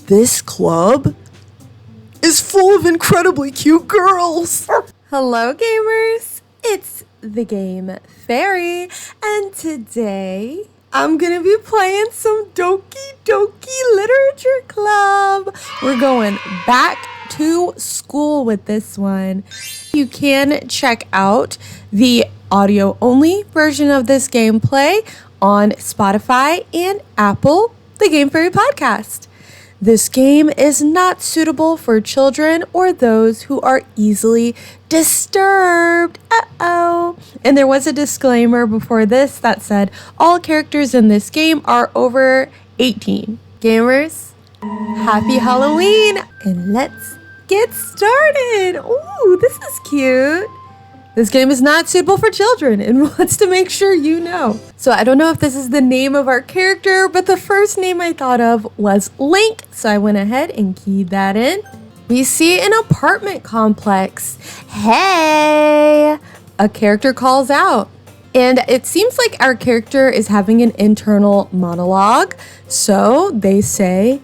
This club is full of incredibly cute girls. Hello gamers, it's the Game Faerie, and today I'm gonna be playing some Doki Literature Club. We're going back to school with this one. You can check out the audio only version of this gameplay on Spotify and Apple, the Game Faerie Podcast. This game is not suitable for children or those who are easily disturbed. And there was a disclaimer before this that said all characters in this game are over 18. Gamers, happy Halloween, and let's get started. Ooh, this is cute. This game is not suitable for children and wants to make sure you know. So I don't know if this is the name of our character, but the first name I thought of was Link. So I went ahead and keyed that in. We see an apartment complex. Hey! A character calls out. And it seems like our character is having an internal monologue. So they say,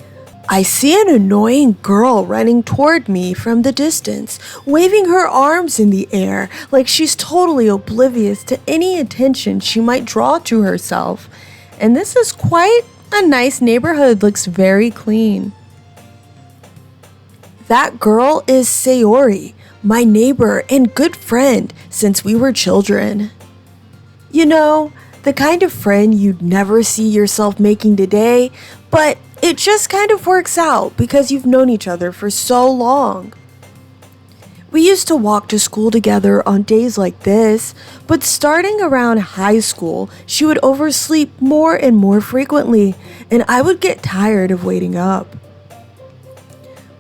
I see an annoying girl running toward me from the distance, waving her arms in the air like she's totally oblivious to any attention she might draw to herself. And this is quite a nice neighborhood, looks very clean. That girl is Sayori, my neighbor and good friend since we were children. You know, the kind of friend you'd never see yourself making today, but it just kind of works out because you've known each other for so long. We used to walk to school together on days like this, but starting around high school, she would oversleep more and more frequently, and I would get tired of waiting up.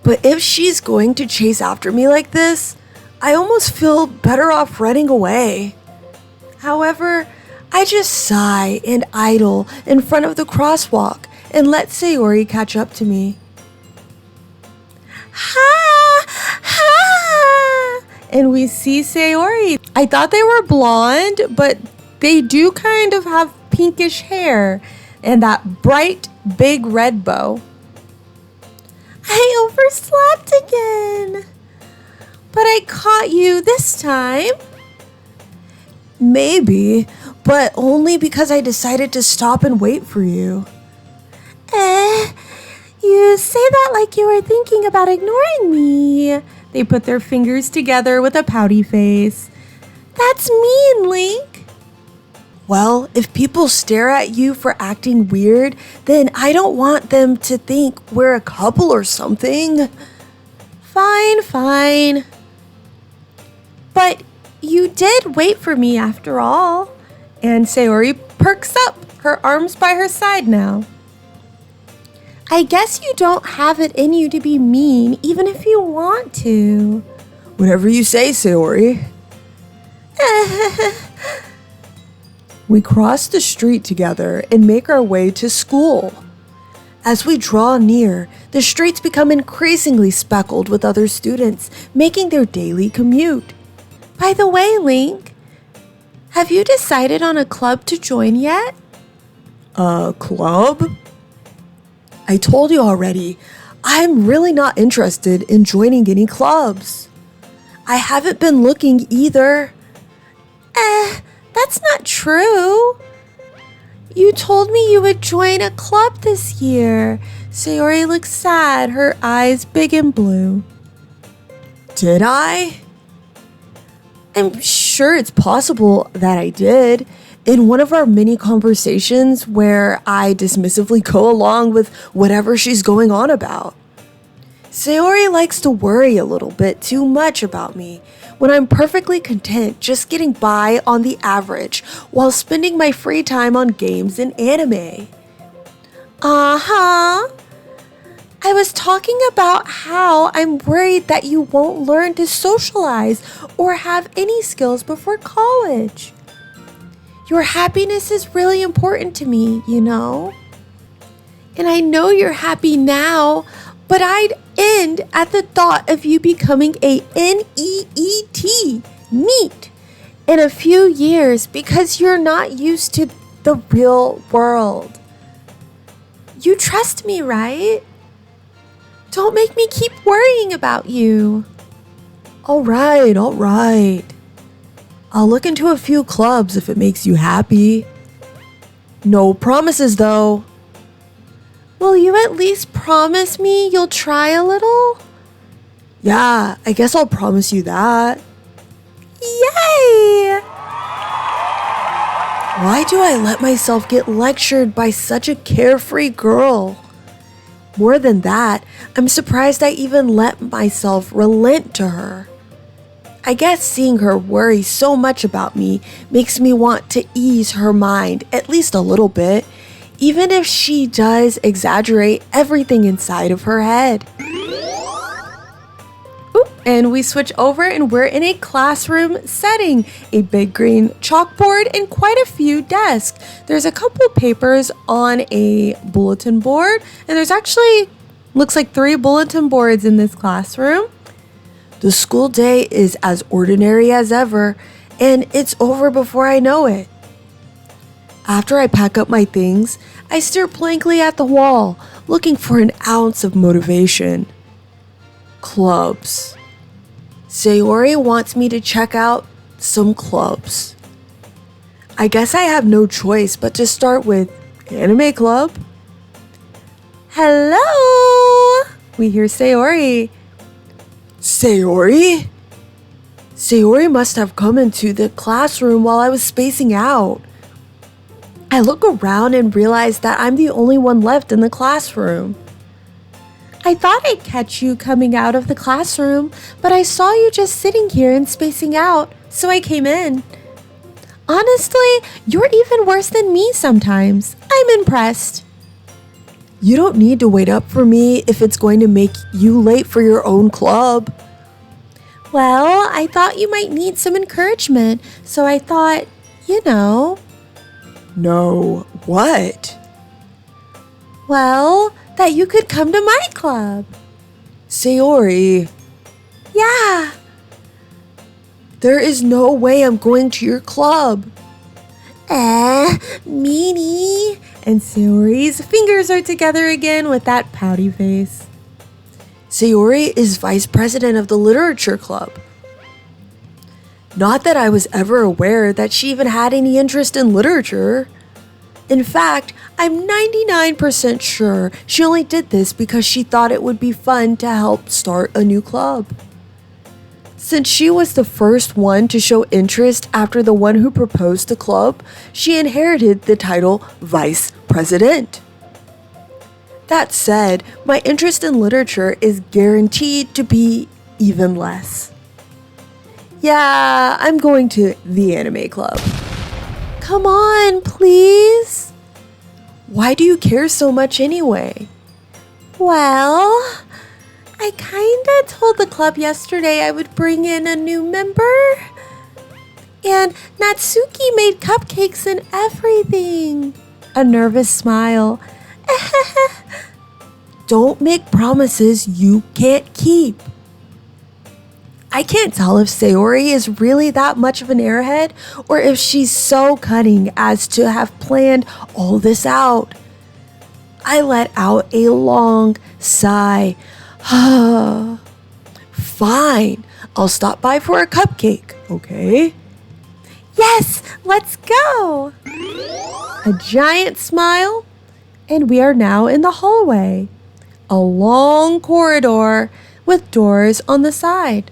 But if she's going to chase after me like this, I almost feel better off running away. However, I just sigh and idle in front of the crosswalk and let Sayori catch up to me. Ha! Ha! And we see Sayori. I thought they were blonde, but they do kind of have pinkish hair and that bright, big red bow. I overslept again, but I caught you this time. Maybe, but only because I decided to stop and wait for you. You say that like you were thinking about ignoring me. They put their fingers together with a pouty face. That's mean, Link. Well, if people stare at you for acting weird, then I don't want them to think we're a couple or something. Fine. But you did wait for me after all. And Sayori perks up, her arms by her side now. I guess you don't have it in you to be mean, even if you want to. Whatever you say, Sayori. We cross the street together and make our way to school. As we draw near, the streets become increasingly speckled with other students making their daily commute. By the way, Link, have you decided on a club to join yet? A club? I told you already, I'm really not interested in joining any clubs. I haven't been looking either. That's not true. You told me you would join a club this year. Sayori looks sad, her eyes big and blue. Did I? I'm sure it's possible that I did. In one of our mini conversations where I dismissively go along with whatever she's going on about. Sayori likes to worry a little bit too much about me when I'm perfectly content just getting by on the average while spending my free time on games and anime. I was talking about how I'm worried that you won't learn to socialize or have any skills before college. Your happiness is really important to me, you know? And I know you're happy now, but I'd end at the thought of you becoming a NEET, NEET, in a few years because you're not used to the real world. You trust me, right? Don't make me keep worrying about you. All right. I'll look into a few clubs if it makes you happy. No promises though. Will you at least promise me you'll try a little? Yeah, I guess I'll promise you that. Yay! Why do I let myself get lectured by such a carefree girl? More than that, I'm surprised I even let myself relent to her. I guess seeing her worry so much about me makes me want to ease her mind at least a little bit, even if she does exaggerate everything inside of her head. And we switch over and we're in a classroom setting. A big green chalkboard and quite a few desks. There's a couple papers on a bulletin board. And there's actually, looks like 3 bulletin boards in this classroom. The school day is as ordinary as ever, and it's over before I know it. After I pack up my things, I stare blankly at the wall, looking for an ounce of motivation. Clubs. Sayori wants me to check out some clubs. I guess I have no choice but to start with anime club. Hello! We hear Sayori. Sayori? Sayori must have come into the classroom while I was spacing out. I look around and realize that I'm the only one left in the classroom. I thought I'd catch you coming out of the classroom, but I saw you just sitting here and spacing out, so I came in. Honestly, you're even worse than me sometimes. I'm impressed. You don't need to wait up for me if it's going to make you late for your own club. Well, I thought you might need some encouragement, so I thought, No, what? Well, that you could come to my club. Sayori. Yeah. There is no way I'm going to your club. Meanie. And Sayori's fingers are together again with that pouty face. Sayori is vice president of the literature club. Not that I was ever aware that she even had any interest in literature. In fact, I'm 99% sure she only did this because she thought it would be fun to help start a new club. Since she was the first one to show interest after the one who proposed the club, she inherited the title Vice President. That said, my interest in literature is guaranteed to be even less. Yeah, I'm going to the anime club. Come on, please. Why do you care so much anyway? Well, I kinda told the club yesterday I would bring in a new member. And Natsuki made cupcakes and everything. A nervous smile. Don't make promises you can't keep. I can't tell if Sayori is really that much of an airhead or if she's so cunning as to have planned all this out. I let out a long sigh. Fine, I'll stop by for a cupcake, okay? Yes, let's go! A giant smile, and we are now in the hallway. A long corridor with doors on the side.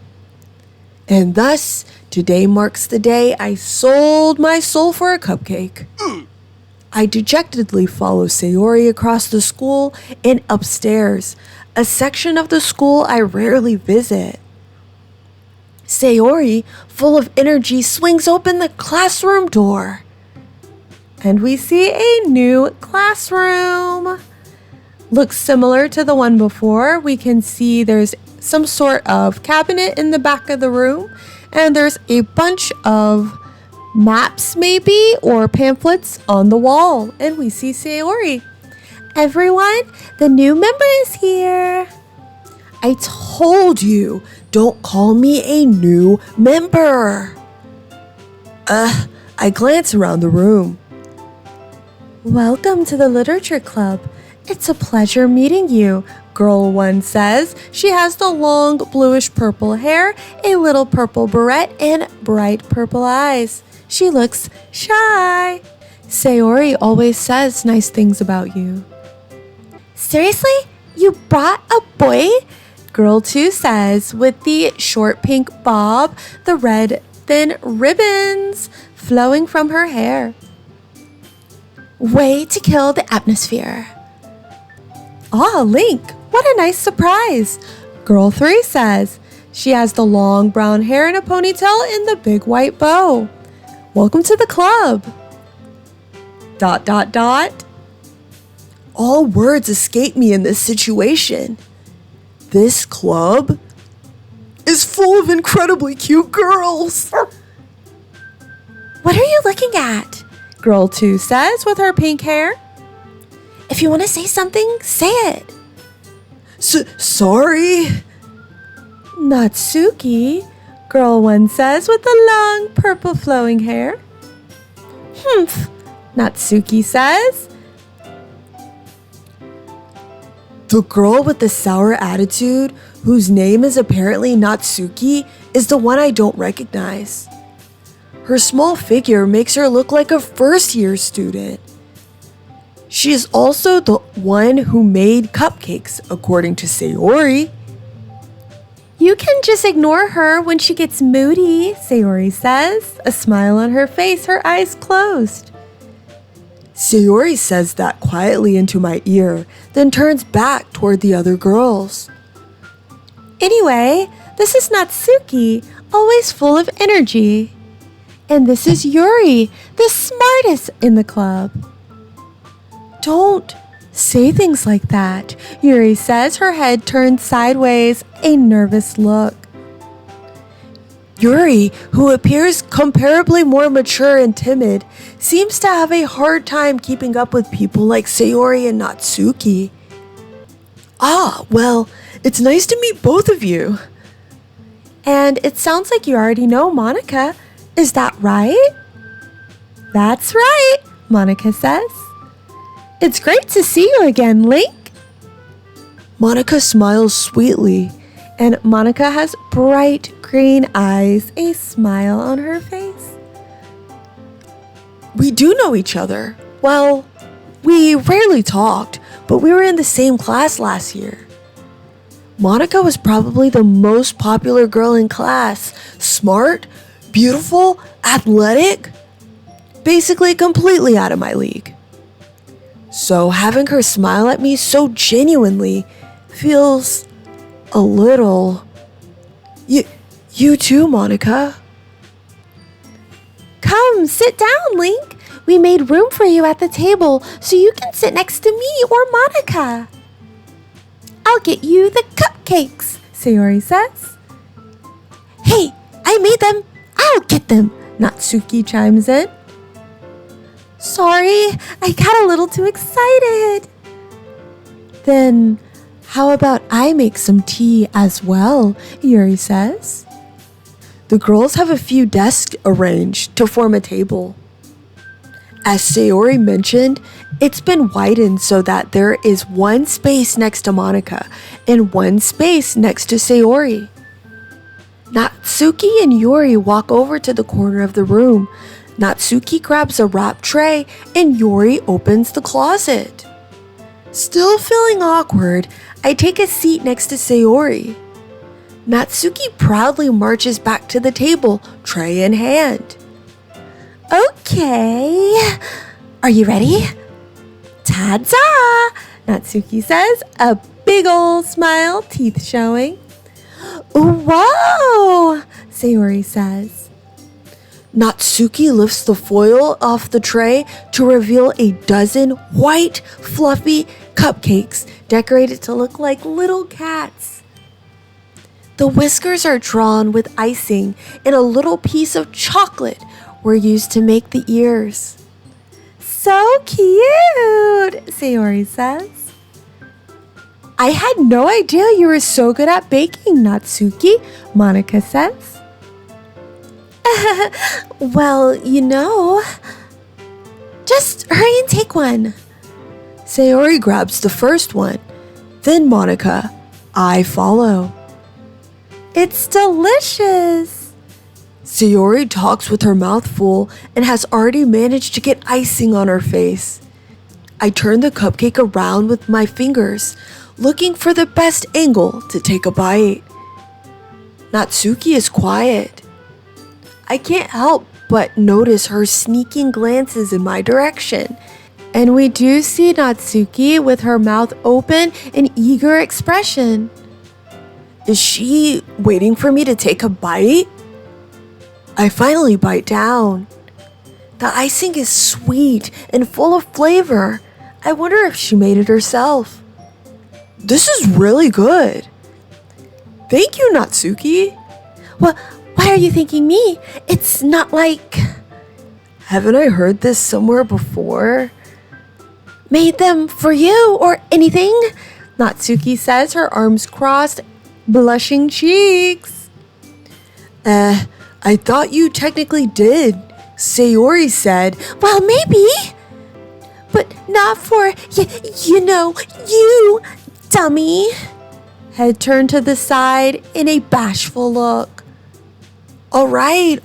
And thus, today marks the day I sold my soul for a cupcake. I dejectedly follow Sayori across the school and upstairs, a section of the school I rarely visit. Sayori, full of energy, swings open the classroom door. And we see a new classroom. Looks similar to the one before. We can see there's some sort of cabinet in the back of the room, and there's a bunch of maps maybe or pamphlets on the wall, and we see Sayori. Everyone, the new member is here. I told you, don't call me a new member. I glance around the room. Welcome to the literature club. It's a pleasure meeting you. Girl 1 says she has the long bluish purple hair, a little purple beret, and bright purple eyes. She looks shy. Sayori always says nice things about you. Seriously? You brought a boy? Girl 2 says, with the short pink bob, the red thin ribbons flowing from her hair. Way to kill the atmosphere. Ah, Link, what a nice surprise. Girl 3 says, she has the long brown hair and a ponytail in the big white bow. Welcome to the club. ... All words escape me in this situation. This club is full of incredibly cute girls. What are you looking at? Girl 2 says with her pink hair. If you want to say something, say it. Sorry. Natsuki, Girl 1 says with the long purple flowing hair. Humph, Natsuki says. The girl with the sour attitude, whose name is apparently Natsuki, is the one I don't recognize. Her small figure makes her look like a first-year student. She is also the one who made cupcakes, according to Sayori. You can just ignore her when she gets moody, Sayori says, a smile on her face, her eyes closed. Sayori says that quietly into my ear, then turns back toward the other girls. Anyway, this is Natsuki, always full of energy. And this is Yuri, the smartest in the club. Don't say things like that, Yuri says, her head turned sideways, a nervous look. Yuri, who appears comparably more mature and timid, seems to have a hard time keeping up with people like Sayori and Natsuki. Ah, well, it's nice to meet both of you. And it sounds like you already know Monica. Is that right? That's right, Monica says. It's great to see you again, Link. Monica smiles sweetly. And Monica has bright green eyes, a smile on her face. We do know each other. Well, we rarely talked, but we were in the same class last year. Monica was probably the most popular girl in class. Smart, beautiful, athletic. Basically completely out of my league. So having her smile at me so genuinely feels a little... You too, Monica. Come, sit down, Link. We made room for you at the table so you can sit next to me or Monica. I'll get you the cupcakes, Sayori says. Hey, I made them. I'll get them, Natsuki chimes in. Sorry, I got a little too excited. Then how about I make some tea as well, Yuri says. The girls have a few desks arranged to form a table. As Sayori mentioned, it's been widened so that there is one space next to Monica and one space next to Sayori. Natsuki and Yuri walk over to the corner of the room. Natsuki grabs a wrap tray and Yuri opens the closet. Still feeling awkward, I take a seat next to Sayori. Natsuki proudly marches back to the table, tray in hand. Okay, are you ready? Ta-da! Natsuki says, a big ol' smile, teeth showing. Whoa! Sayori says. Natsuki lifts the foil off the tray to reveal a dozen white, fluffy cupcakes decorated to look like little cats. The whiskers are drawn with icing and a little piece of chocolate were used to make the ears. So cute, Sayori says. I had no idea you were so good at baking, Natsuki, Monica says. Well, just hurry and take one. Sayori grabs the first one. Then Monica, I follow. It's delicious. Sayori talks with her mouth full and has already managed to get icing on her face. I turn the cupcake around with my fingers, looking for the best angle to take a bite. Natsuki is quiet. I can't help but notice her sneaking glances in my direction. And we do see Natsuki with her mouth open in eager expression. Is she waiting for me to take a bite? I finally bite down. The icing is sweet and full of flavor. I wonder if she made it herself. This is really good. Thank you, Natsuki. Well, why are you thanking me? It's not like... Haven't I heard this somewhere before? Made them for you or anything? Natsuki says, her arms crossed, blushing cheeks. I thought you technically did. Sayori said, well, maybe. But not for, you, dummy. Head turned to the side in a bashful look. All right.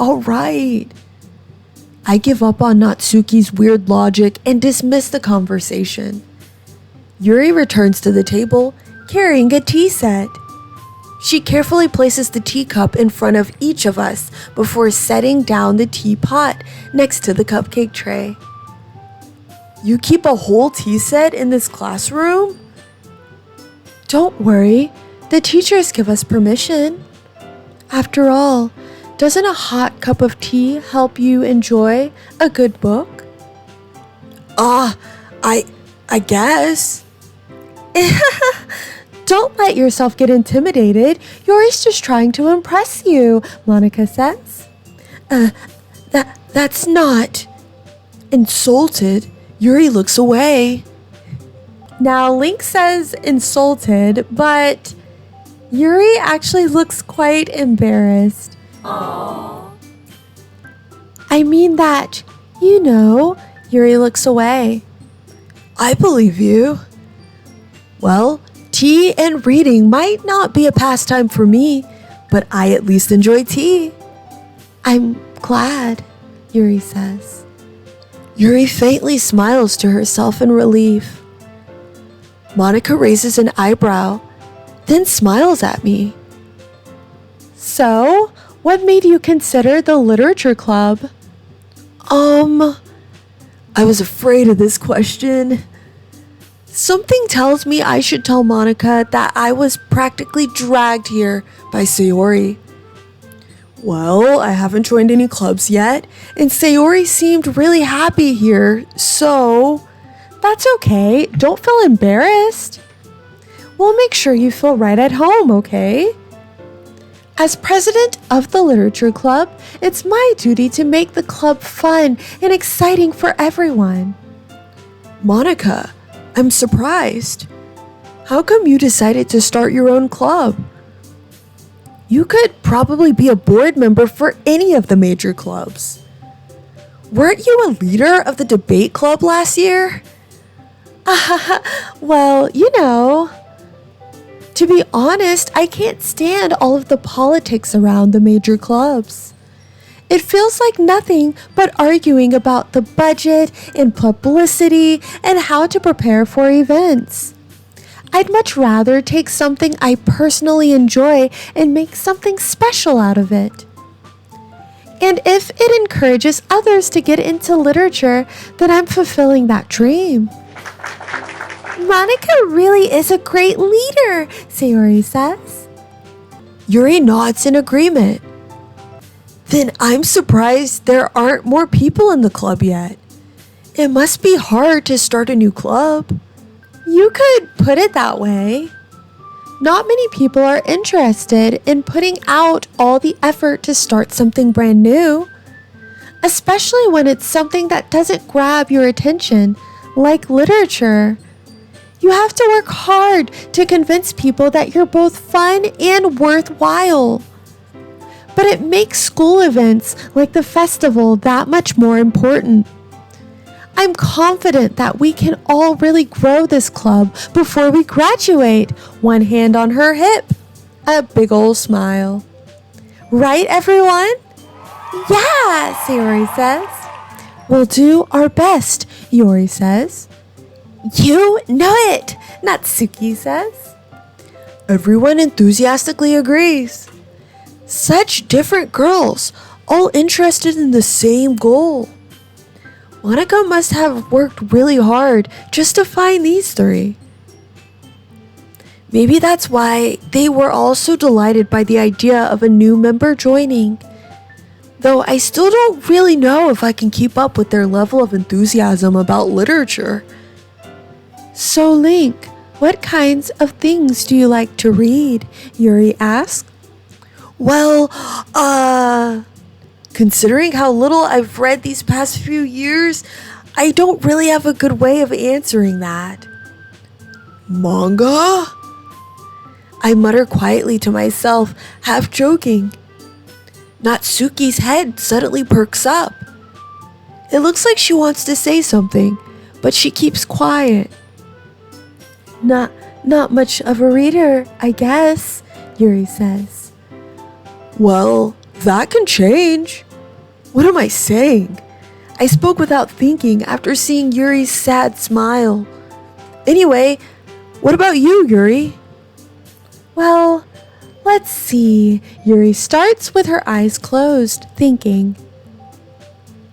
I give up on Natsuki's weird logic and dismiss the conversation. Yuri returns to the table, carrying a tea set. She carefully places the teacup in front of each of us before setting down the teapot next to the cupcake tray. You keep a whole tea set in this classroom? Don't worry, the teachers give us permission. After all, doesn't a hot cup of tea help you enjoy a good book? I guess. Don't let yourself get intimidated. Yuri's just trying to impress you, Monica says. That's not. Insulted, Yuri looks away. Now, Link says insulted, but Yuri actually looks quite embarrassed. Aww. I mean that, Yuri looks away. I believe you. Well, tea and reading might not be a pastime for me, but I at least enjoy tea. I'm glad, Yuri says. Yuri faintly smiles to herself in relief. Monica raises an eyebrow, then smiles at me. So, what made you consider the literature club? I was afraid of this question. Something tells me I should tell Monica that I was practically dragged here by Sayori. Well, I haven't joined any clubs yet, and Sayori seemed really happy here, so... That's okay. Don't feel embarrassed. We'll make sure you feel right at home, okay? As president of the literature club, it's my duty to make the club fun and exciting for everyone. Monica, I'm surprised. How come you decided to start your own club? You could probably be a board member for any of the major clubs. Weren't you a leader of the debate club last year? Well, to be honest, I can't stand all of the politics around the major clubs. It feels like nothing but arguing about the budget and publicity and how to prepare for events. I'd much rather take something I personally enjoy and make something special out of it. And if it encourages others to get into literature, then I'm fulfilling that dream. Monica really is a great leader, Sayori says. Yuri nods in agreement. Then I'm surprised there aren't more people in the club yet. It must be hard to start a new club. You could put it that way. Not many people are interested in putting out all the effort to start something brand new, especially when it's something that doesn't grab your attention, like literature. You have to work hard to convince people that you're both fun and worthwhile. But it makes school events like the festival that much more important. I'm confident that we can all really grow this club before we graduate. One hand on her hip. A big old smile. Right, everyone? Yeah, Sayori says. We'll do our best, Yori says. You know it, Natsuki says. Everyone enthusiastically agrees. Such different girls, all interested in the same goal. Monica must have worked really hard just to find these three. Maybe that's why they were all so delighted by the idea of a new member joining. Though I still don't really know if I can keep up with their level of enthusiasm about literature. So Link, what kinds of things do you like to read? Yuri asked. Well, considering how little I've read these past few years, I don't really have a good way of answering that. Manga? I mutter quietly to myself, half joking. Natsuki's head suddenly perks up. It looks like she wants to say something, but she keeps quiet. Not much of a reader, I guess, Yuri says. Well, that can change. What am I saying? I spoke without thinking after seeing Yuri's sad smile. Anyway, what about you, Yuri? Well, let's see. Yuri starts with her eyes closed, thinking.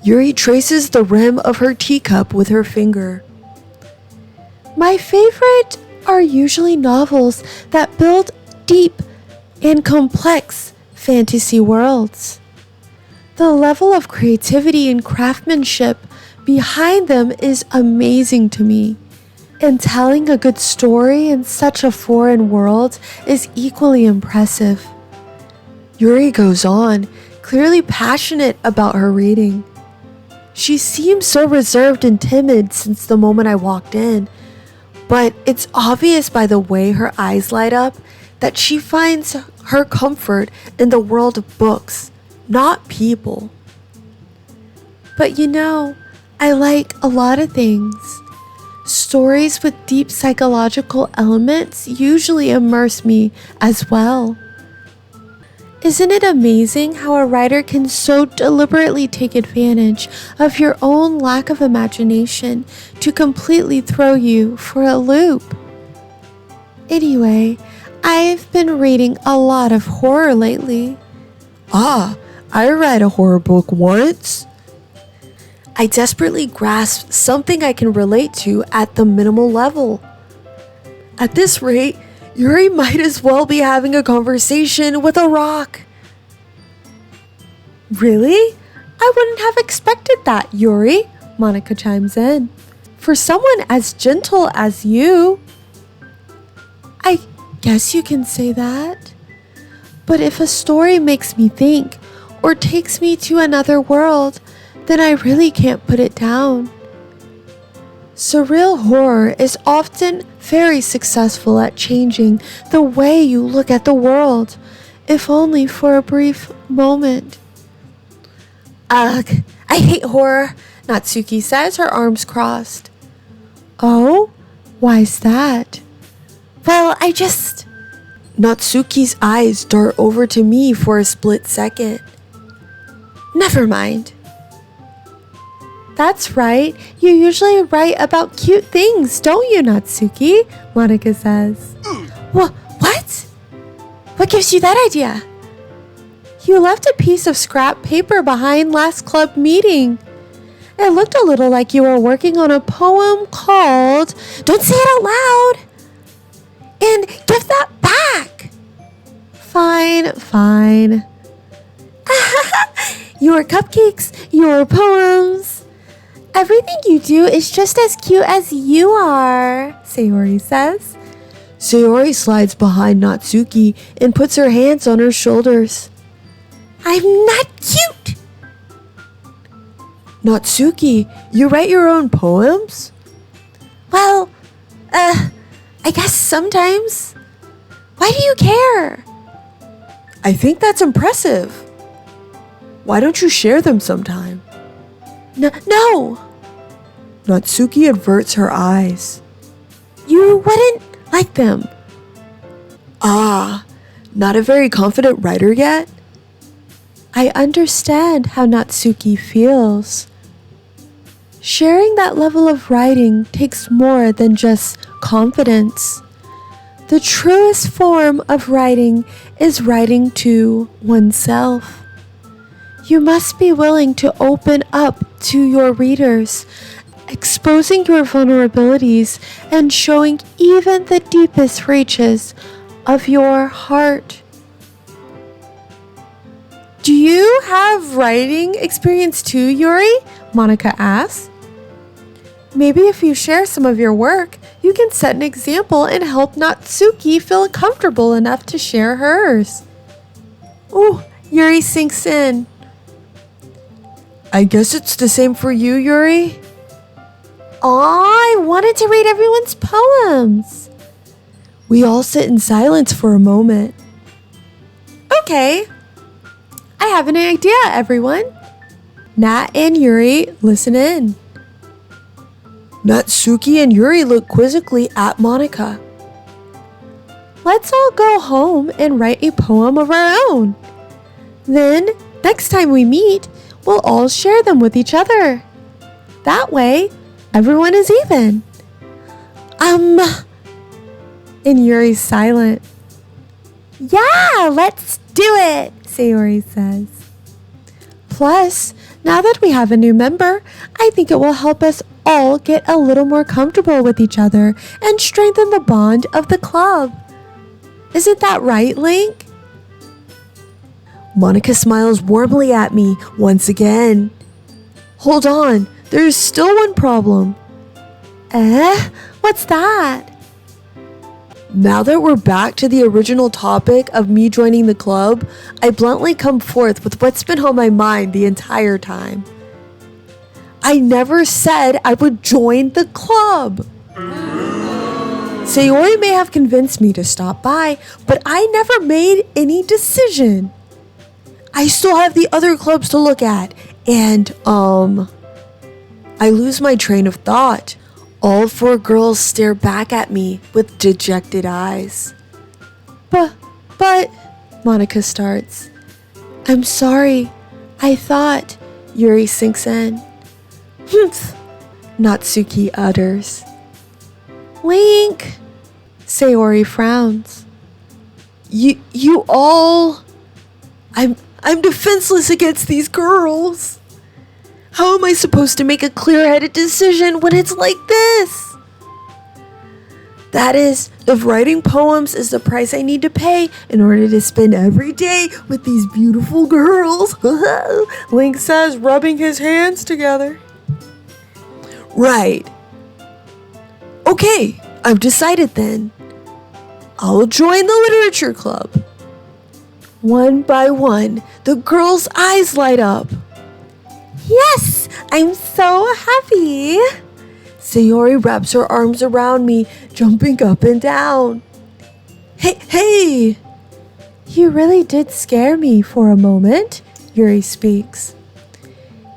Yuri traces the rim of her teacup with her finger. My favorite are usually novels that build deep and complex fantasy worlds. The level of creativity and craftsmanship behind them is amazing to me. And telling a good story in such a foreign world is equally impressive. Yuri goes on, clearly passionate about her reading. She seems so reserved and timid since the moment I walked in, but it's obvious by the way her eyes light up that she finds her comfort in the world of books, not people. But you know, I like a lot of things. Stories with deep psychological elements usually immerse me as well. Isn't it amazing how a writer can so deliberately take advantage of your own lack of imagination to completely throw you for a loop? Anyway, I've been reading a lot of horror lately. Ah, I read a horror book once. I desperately grasp something I can relate to at the minimal level. At this rate, Yuri might as well be having a conversation with a rock. Really? I wouldn't have expected that, Yuri, Monica chimes in. For someone as gentle as you. I guess you can say that. But if a story makes me think or takes me to another world, then I really can't put it down. Surreal horror is often very successful at changing the way you look at the world, if only for a brief moment. Ugh, I hate horror, Natsuki says, her arms crossed. Oh? Why's that? Well, Natsuki's eyes dart over to me for a split second. Never mind. That's right. You usually write about cute things, don't you, Natsuki? Monica says. What? What gives you that idea? You left a piece of scrap paper behind last club meeting. It looked a little like you were working on a poem called... Don't say it out loud! And give that back! Fine. Your cupcakes, your poems... Everything you do is just as cute as you are, Sayori says. Sayori slides behind Natsuki and puts her hands on her shoulders. I'm not cute! Natsuki, you write your own poems? Well, I guess sometimes. Why do you care? I think that's impressive. Why don't you share them sometime? No. Natsuki averts her eyes. You wouldn't like them. Ah, not a very confident writer yet? I understand how Natsuki feels. Sharing that level of writing takes more than just confidence. The truest form of writing is writing to oneself. You must be willing to open up to your readers, exposing your vulnerabilities and showing even the deepest reaches of your heart. Do you have writing experience too, Yuri? Monica asks. Maybe if you share some of your work, you can set an example and help Natsuki feel comfortable enough to share hers. Ooh, Yuri sinks in. I guess it's the same for you, Yuri. Aw, I wanted to read everyone's poems. We all sit in silence for a moment. Okay, I have an idea, everyone. Nat and Yuri, listen in. Natsuki and Yuri look quizzically at Monica. Let's all go home and write a poem of our own. Then, next time we meet, we'll all share them with each other. That way, everyone is even. And Yuri's silent. Yeah, let's do it, Sayori says. Plus, now that we have a new member, I think it will help us all get a little more comfortable with each other and strengthen the bond of the club. Isn't that right, Link? Monica smiles warmly at me once again. Hold on, there's still one problem. What's that? Now that we're back to the original topic of me joining the club, I bluntly come forth with what's been on my mind the entire time. I never said I would join the club. Sayori may have convinced me to stop by, but I never made any decision. I still have the other clubs to look at, and, I lose my train of thought. All four girls stare back at me with dejected eyes. But, Monica starts. I'm sorry. I thought, Yuri sinks in. Natsuki utters. Link, Sayori frowns. You all... I'm defenseless against these girls. How am I supposed to make a clear-headed decision when it's like this? That is, if writing poems is the price I need to pay in order to spend every day with these beautiful girls, Link says, rubbing his hands together. Right. Okay, I've decided then. I'll join the literature club. One by one, the girls' eyes light up. Yes, I'm so happy. Sayori wraps her arms around me, jumping up and down. Hey! You really did scare me for a moment, Yuri speaks.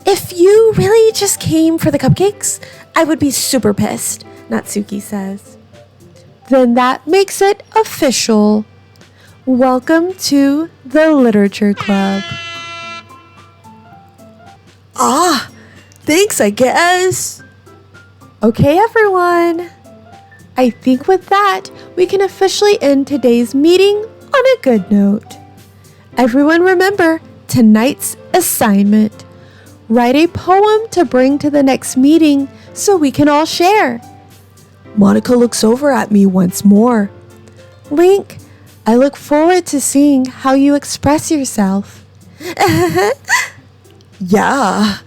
If you really just came for the cupcakes, I would be super pissed, Natsuki says. Then that makes it official. Welcome to the Literature Club. Ah, thanks, I guess. Okay, everyone. I think with that, we can officially end today's meeting on a good note. Everyone remember tonight's assignment. Write a poem to bring to the next meeting so we can all share. Monica looks over at me once more. Link, I look forward to seeing how you express yourself. Yeah.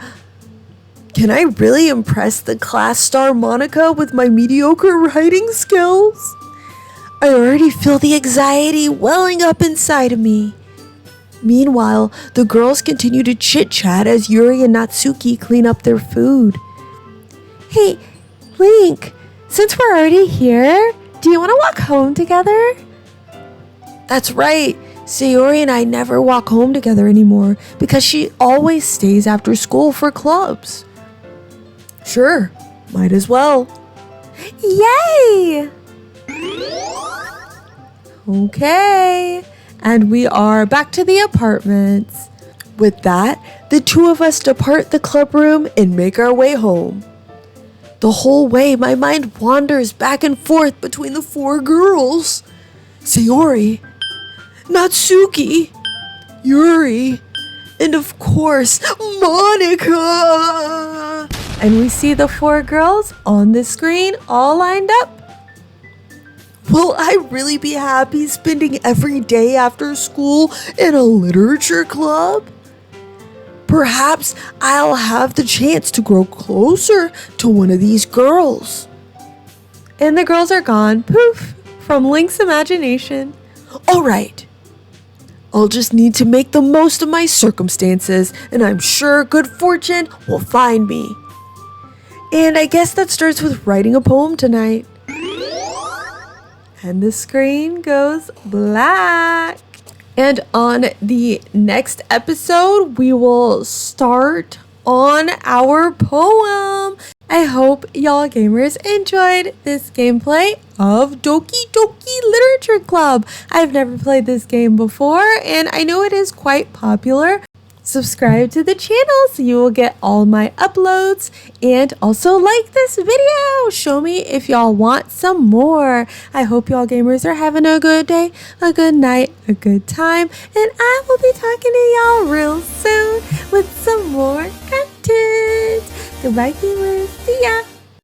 Can I really impress the class star Monica with my mediocre writing skills? I already feel the anxiety welling up inside of me. Meanwhile, the girls continue to chit-chat as Yuri and Natsuki clean up their food. Hey, Link, since we're already here, do you want to walk home together? That's right. Sayori and I never walk home together anymore because she always stays after school for clubs. Sure, Might as well. Yay! Okay, and we are back to the apartments. With that, the two of us depart the club room and make our way home. The whole way, my mind wanders back and forth between the four girls. Sayori, Natsuki, Yuri, and of course, Monica! And we see the four girls on the screen all lined up. Will I really be happy spending every day after school in a literature club? Perhaps I'll have the chance to grow closer to one of these girls. And the girls are gone, poof, from Link's imagination. All right. I'll just need to make the most of my circumstances, and I'm sure good fortune will find me. And I guess that starts with writing a poem tonight. And the screen goes black. And on the next episode, we will start on our poem. I hope y'all gamers enjoyed this gameplay of Doki Doki Literature Club. I've never played this game before, and I know it is quite popular. Subscribe to the channel so you will get all my uploads, and also like this video. Show me if y'all want some more. I hope y'all gamers are having a good day, a good night, a good time, and I will be talking to y'all real soon with some more content. Goodbye gamers, see ya.